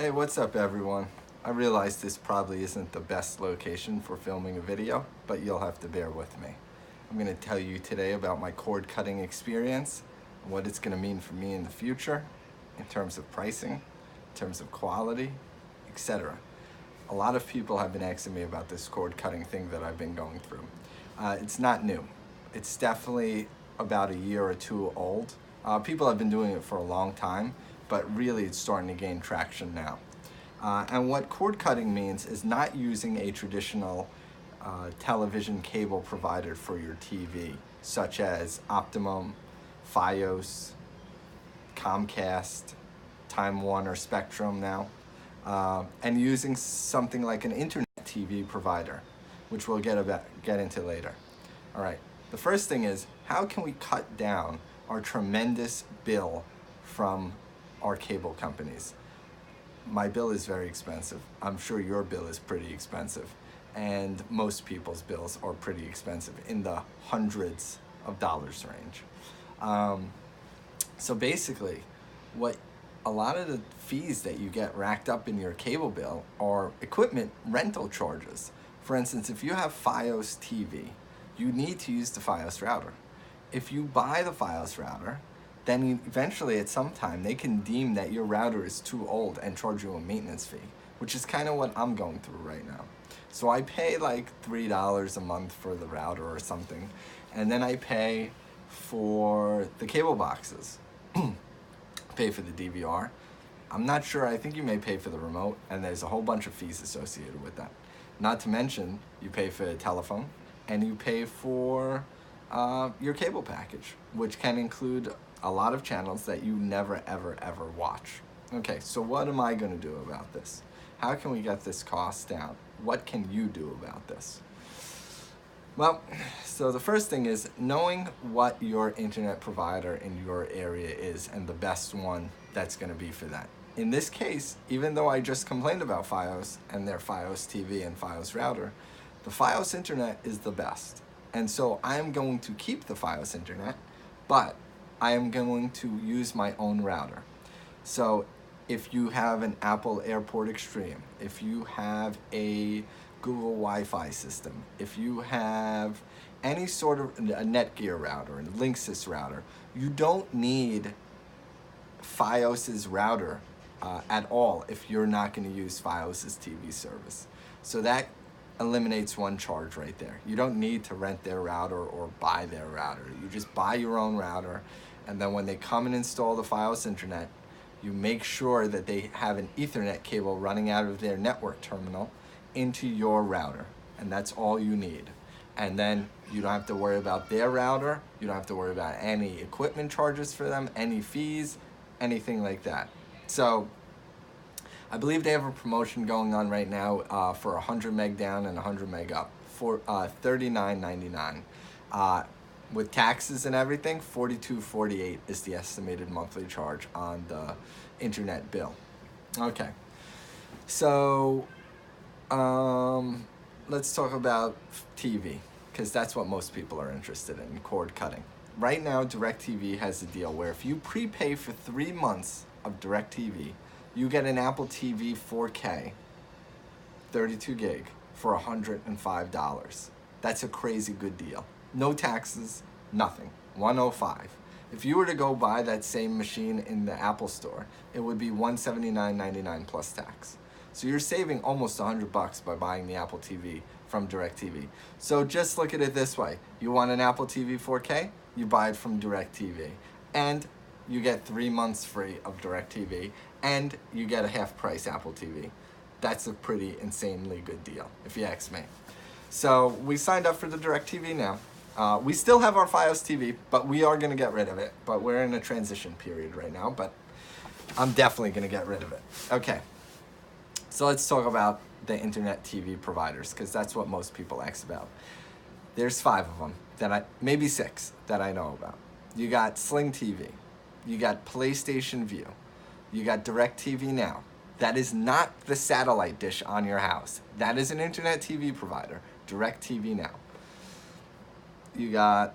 Hey, what's up everyone? I realize this probably isn't the best location for filming a video, but you'll have to bear with me. I'm going to tell you today about my cord cutting experience, and what it's going to mean for me in the future, in terms of pricing, in terms of quality, etc. A lot of people have been asking me about this cord cutting thing that I've been going through. It's not new. It's definitely about a year or two old. People have been doing it for a long time, but really it's starting to gain traction now. And what cord cutting means is not using a traditional television cable provider for your TV, such as Optimum, Fios, Comcast, Time Warner, Spectrum now, and using something like an internet TV provider, which we'll get into later. All right, the first thing is, how can we cut down our tremendous bill from our cable companies? My bill is very expensive. I'm sure your bill is pretty expensive, and most people's bills are pretty expensive, in the hundreds of dollars range. So basically, what a lot of the fees that you get racked up in your cable bill are equipment rental charges. For instance, if you have Fios TV, you need to use the Fios router. If you buy the Fios router, then eventually at some time they can deem that your router is too old and charge you a maintenance fee, which is kind of what I'm going through right now. So I pay like $3 a month for the router or something, and then I pay for the cable boxes, pay for the DVR. I'm not sure, I think you may pay for the remote, and there's a whole bunch of fees associated with that. Not to mention, you pay for the telephone, and you pay for your cable package, which can include a lot of channels that you never ever watch. Okay, so what am I going to do about this? How can we get this cost down? What can you do about this? Well, so the first thing is knowing what your internet provider in your area is and the best one that's going to be for that. In this case, even though I just complained about Fios and their Fios TV and Fios router, the Fios internet is the best. And so I'm going to keep the Fios internet, but I am going to use my own router. So if you have an Apple Airport Extreme, if you have a Google Wi-Fi system, if you have any sort of a Netgear router, a Linksys router, you don't need Fios's router at all if you're not going to use Fios's TV service. So that eliminates one charge right there. You don't need to rent their router or buy their router. You just buy your own router, and then when they come and install the Fios internet, you make sure that they have an Ethernet cable running out of their network terminal into your router, and that's all you need. And then you don't have to worry about their router, you don't have to worry about any equipment charges for them, any fees, anything like that. So I believe they have a promotion going on right now for 100 meg down and 100 meg up for $39.99. With taxes and everything, $42.48 is the estimated monthly charge on the internet bill. Okay, so let's talk about TV, because that's what most people are interested in, cord cutting. Right now, DIRECTV has a deal where if you prepay for 3 months of DIRECTV, you get an Apple TV 4K, 32 gig, for $105. That's a crazy good deal. No taxes, nothing. $105. If you were to go buy that same machine in the Apple store, it would be $179.99 plus tax. So you're saving almost $100 by buying the Apple TV from DIRECTV. So just look at it this way. You want an Apple TV 4K? You buy it from DIRECTV. And you get 3 months free of DIRECTV, and you get a half price Apple TV. That's a pretty insanely good deal, if you ask me. So we signed up for the DIRECTV Now. We still have our Fios TV, but we are going to get rid of it. But we're in a transition period right now, but I'm definitely going to get rid of it. Okay, so let's talk about the internet TV providers, because that's what most people ask about. There's 5 of them, maybe 6, that I know about. You got Sling TV, you got PlayStation View, you got DIRECTV Now. That is not the satellite dish on your house. That is an internet TV provider, DIRECTV Now. You got,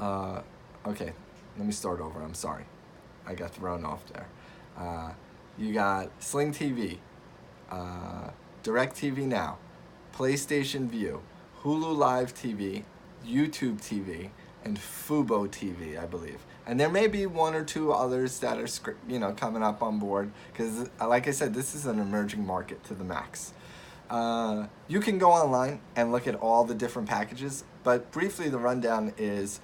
okay, let me start over, I'm sorry. I got thrown off there. You got Sling TV, DIRECTV Now, PlayStation View, Hulu Live TV, YouTube TV, and Fubo TV, I believe. And there may be one or two others that are, coming up on board, because, like I said, this is an emerging market to the max. You can go online and look at all the different packages, but briefly the rundown is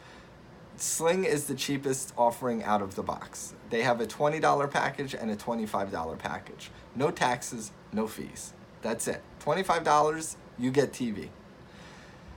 Sling is the cheapest offering out of the box. They have a $20 package and a $25 package. No taxes, no fees. That's it. $25, you get TV.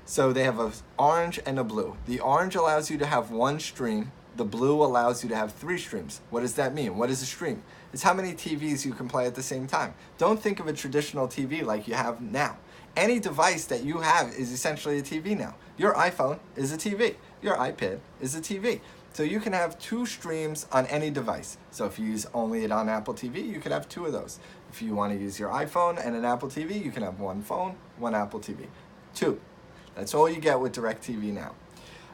So they have an orange and a blue. The orange allows you to have one stream. The blue allows you to have 3 streams. What does that mean? What is a stream? It's how many TVs you can play at the same time. Don't think of a traditional TV like you have now. Any device that you have is essentially a TV now. Your iPhone is a TV. Your iPad is a TV. So you can have 2 streams on any device. So if you use only it on Apple TV, you can have 2 of those. If you want to use your iPhone and an Apple TV, you can have 1 phone, 1 Apple TV. 2. That's all you get with DIRECTV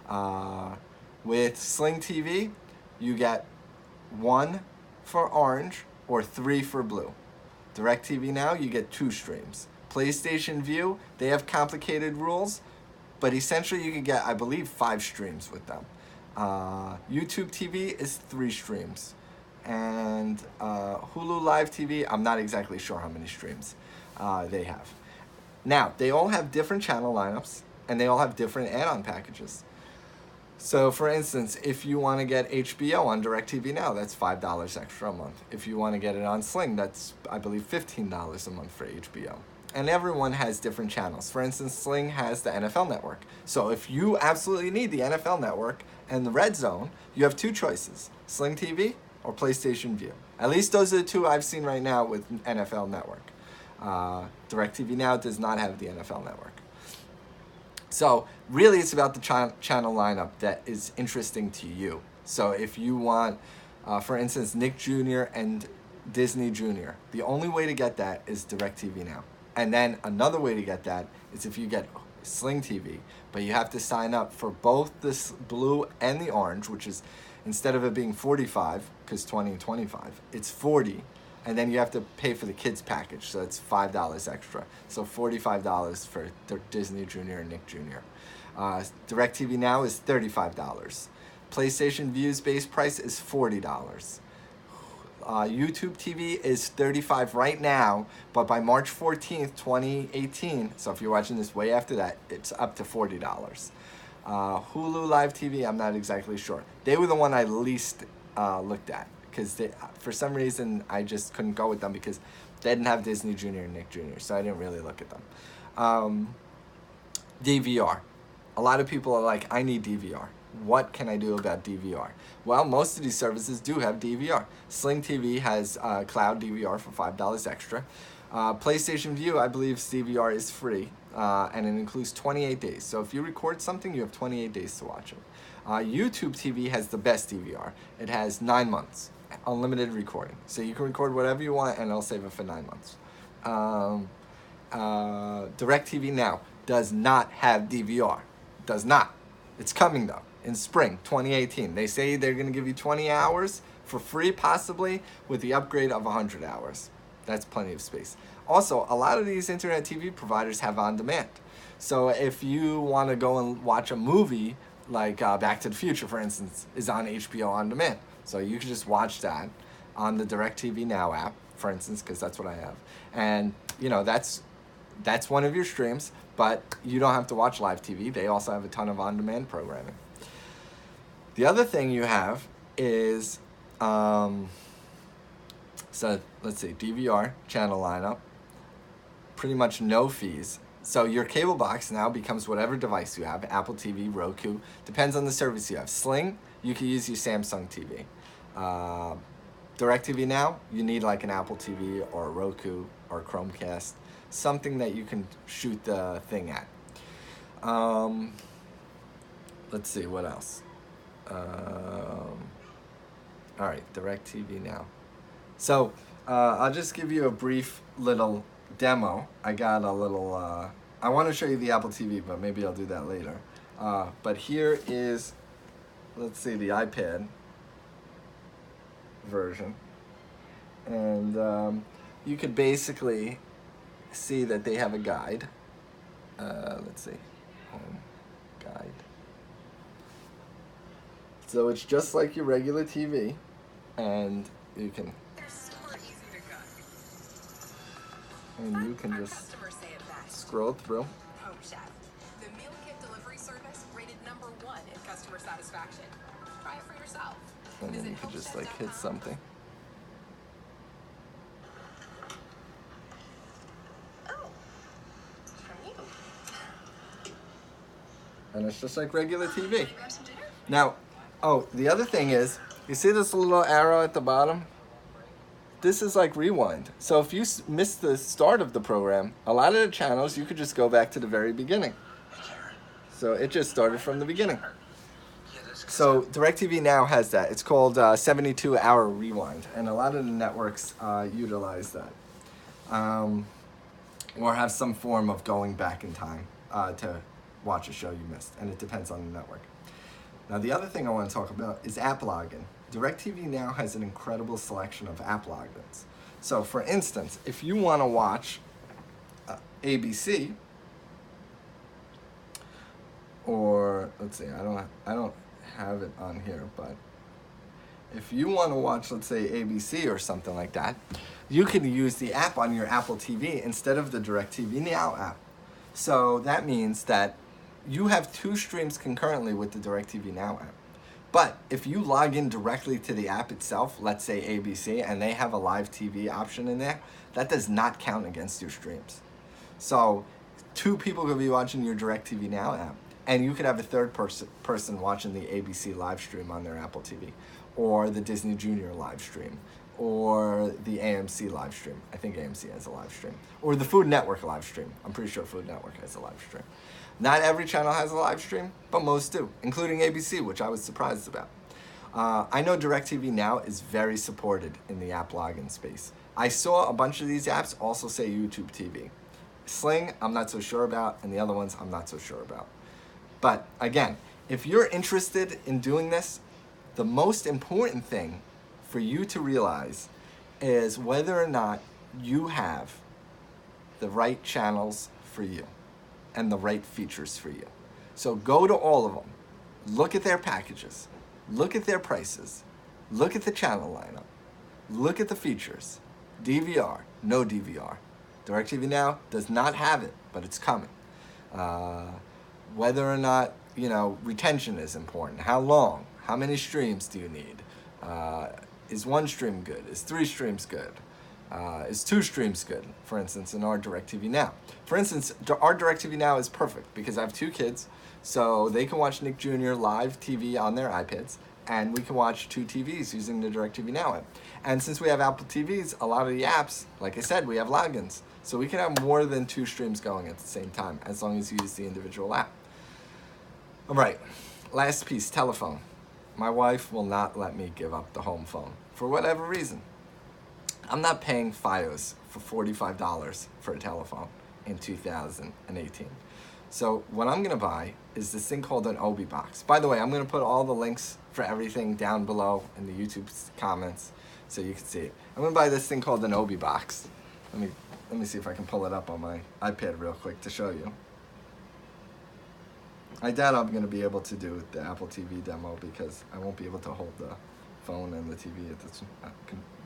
Now. With Sling TV, you get 1 for orange or 3 for blue. DIRECTV Now, you get 2 streams. PlayStation View, they have complicated rules, but essentially you can get, I believe, 5 streams with them. YouTube TV is 3 streams. And Hulu Live TV, I'm not exactly sure how many streams they have. Now, they all have different channel lineups, and they all have different add-on packages. So, for instance, if you want to get HBO on DIRECTV Now, that's $5 extra a month. If you want to get it on Sling, that's, I believe, $15 a month for HBO. And everyone has different channels. For instance, Sling has the NFL Network. So if you absolutely need the NFL Network and the Red Zone, you have 2 choices, Sling TV or PlayStation View. At least those are the 2 I've seen right now with NFL Network. DIRECTV Now does not have the NFL Network. So really it's about the channel lineup that is interesting to you. So if you want, for instance, Nick Jr. and Disney Jr., the only way to get that is DIRECTV Now. And then another way to get that is if you get Sling TV, but you have to sign up for both the blue and the orange, which is, instead of it being 45, because 20 and 25, it's 40. And then you have to pay for the kids package, so it's $5 extra. So $45 for Disney Jr. and Nick Jr. DIRECTV Now is $35. PlayStation View's base price is $40. YouTube TV is $35 right now, but by March 14th, 2018, so if you're watching this way after that, it's up to $40. Hulu Live TV, I'm not exactly sure. They were the one I least looked at, because for some reason I just couldn't go with them because they didn't have Disney Jr. and Nick Jr., so I didn't really look at them. DVR. A lot of people are like, I need DVR. What can I do about DVR? Well, most of these services do have DVR. Sling TV has cloud DVR for $5 extra. PlayStation View, I believe DVR is free, and it includes 28 days. So if you record something, you have 28 days to watch it. YouTube TV has the best DVR. It has 9 months, unlimited recording. So you can record whatever you want, and it'll save it for 9 months. DIRECTV Now does not have DVR. Does not. It's coming, though, in spring 2018. They say they're going to give you 20 hours for free, possibly, with the upgrade of 100 hours. That's plenty of space. Also, a lot of these internet TV providers have on-demand. So if you want to go and watch a movie, like Back to the Future, for instance, is on HBO On Demand. So you can just watch that on the DIRECTV Now app, for instance, because that's what I have. And, that's one of your streams, but you don't have to watch live TV. They also have a ton of on-demand programming. The other thing you have is, so let's see, DVR, channel lineup, pretty much no fees. So your cable box now becomes whatever device you have, Apple TV, Roku, depends on the service you have. Sling, you can use your Samsung TV. DIRECTV Now, you need like an Apple TV or a Roku or a Chromecast, something that you can shoot the thing at. Let's see, what else? All right, DIRECTV Now. So I'll just give you a brief little demo. I got a little, I want to show you the Apple TV, but maybe I'll do that later. But here is, let's see, the iPad version. And you could basically see that they have a guide. Let's see, home guide. So it's just like your regular TV, and you can just scroll through. Home Chef, the meal kit delivery service rated #1 in customer satisfaction. Try it for yourself. And then you can just like hit something. Oh, it's from you. And it's just like regular TV. Now, oh, the other thing is, you see this little arrow at the bottom? This is like rewind. So if you missed the start of the program, a lot of the channels, you could just go back to the very beginning. So it just started from the beginning. So DIRECTV Now has that. It's called 72-hour rewind, and a lot of the networks utilize that. Or have some form of going back in time to watch a show you missed, and it depends on the network. Now the other thing I want to talk about is app login. DIRECTV Now has an incredible selection of app logins. So for instance, if you want to watch ABC, or let's see, I don't have it on here, but if you want to watch, let's say, ABC or something like that, you can use the app on your Apple TV instead of the DIRECTV Now app. So that means that you have 2 streams concurrently with the DIRECTV Now app. But if you log in directly to the app itself, let's say ABC, and they have a live TV option in there, that does not count against your streams. So 2 people could be watching your DIRECTV Now app, and you could have a third person watching the ABC live stream on their Apple TV, or the Disney Junior live stream, or the AMC live stream. I think AMC has a live stream. Or the Food Network live stream. I'm pretty sure Food Network has a live stream. Not every channel has a live stream, but most do, including ABC, which I was surprised about. I know DIRECTV Now is very supported in the app login space. I saw a bunch of these apps also say YouTube TV. Sling, I'm not so sure about, and the other ones I'm not so sure about. But again, if you're interested in doing this, the most important thing for you to realize is whether or not you have the right channels for you and the right features for you. So go to all of them, look at their packages, look at their prices, look at the channel lineup, look at the features. DVR, no DVR. DIRECTV Now does not have it, but it's coming. Whether or not, retention is important. How long? How many streams do you need? Is 1 stream good? Is 3 streams good? Is 2 streams good, for instance, in our DIRECTV Now? For instance, our DIRECTV Now is perfect because I have 2 kids, so they can watch Nick Jr. live TV on their iPads, and we can watch 2 TVs using the DIRECTV Now app. And since we have Apple TVs, a lot of the apps, like I said, we have logins. So we can have more than 2 streams going at the same time, as long as you use the individual app. All right, last piece, telephone. My wife will not let me give up the home phone, for whatever reason. I'm not paying FiOS for $45 for a telephone in 2018. So what I'm gonna buy is this thing called an Obi box. By the way, I'm gonna put all the links for everything down below in the YouTube comments so you can see it. I'm gonna buy this thing called an Obi box. Let me see if I can pull it up on my iPad real quick to show you. I doubt I'm gonna be able to do the Apple TV demo because I won't be able to hold the phone and the TV at the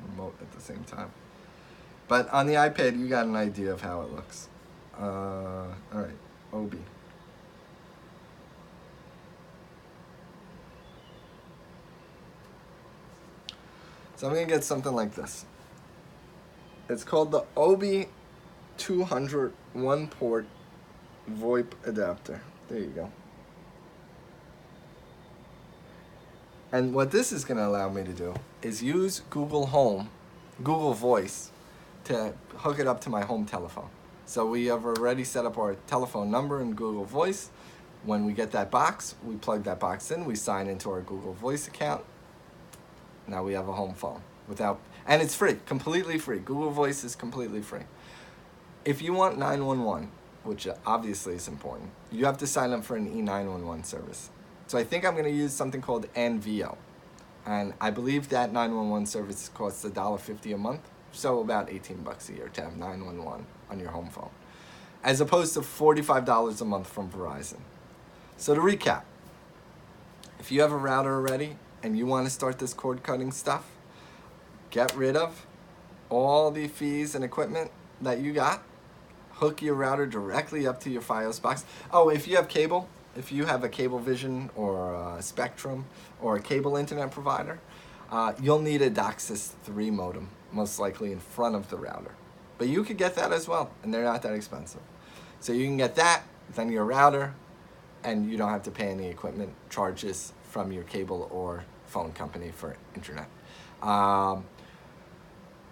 remote at the same time. But on the iPad, you got an idea of how it looks. All right, Obi. So I'm gonna get something like this. It's called the Obi 200 1-port VoIP adapter. There you go. And what this is going to allow me to do is use Google Voice, to hook it up to my home telephone. So we have already set up our telephone number in Google Voice. When we get that box, we plug that box in, we sign into our Google Voice account. Now we have a home phone and it's free, completely free. Google Voice is completely free. If you want 911, which obviously is important, you have to sign up for an E911 service. So I think I'm going to use something called NVO. And I believe that 911 service costs $1.50 a month, so about 18 bucks a year to have 911 on your home phone, as opposed to $45 a month from Verizon. So to recap, if you have a router already and you want to start this cord cutting stuff, get rid of all the fees and equipment that you got. Hook your router directly up to your Fios box. Oh, if you have cable, if you have a Cablevision or a Spectrum or a cable internet provider, you'll need a DOCSIS 3 modem, most likely in front of the router. But you could get that as well, and they're not that expensive. So you can get that, then your router, and you don't have to pay any equipment charges from your cable or phone company for internet.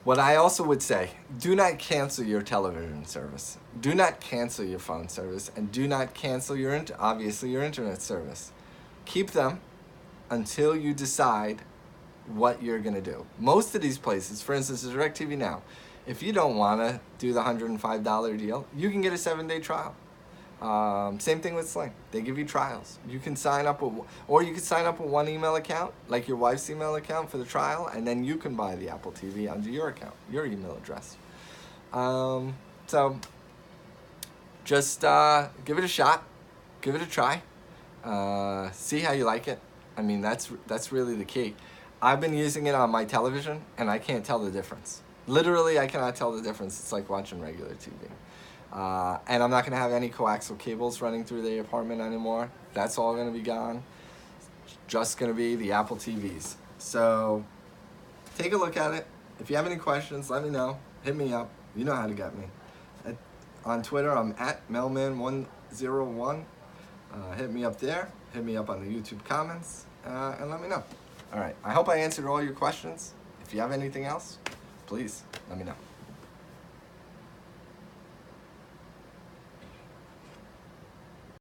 What I also would say, do not cancel your television service. Do not cancel your phone service, and do not cancel your obviously your internet service. Keep them until you decide what you're gonna do. Most of these places, for instance, DIRECTV Now, if you don't wanna do the $105 deal, you can get a 7-day trial. Same thing with Sling. They give you trials. You can sign up with, or you can sign up with one email account, like your wife's email account for the trial, and then you can buy the Apple TV under your account, your email address. So just give it a shot, give it a try, see how you like it. I mean, that's really the key. I've been using it on my television, and I can't tell the difference. Literally, I cannot tell the difference. It's like watching regular TV. And I'm not going to have any coaxial cables running through the apartment anymore. That's all going to be gone. It's just going to be the Apple TVs. So take a look at it. If you have any questions, let me know. Hit me up. You know how to get me. On Twitter, I'm @Melman101. Hit me up there. Hit me up on the YouTube comments. And let me know. All right. I hope I answered all your questions. If you have anything else, please let me know.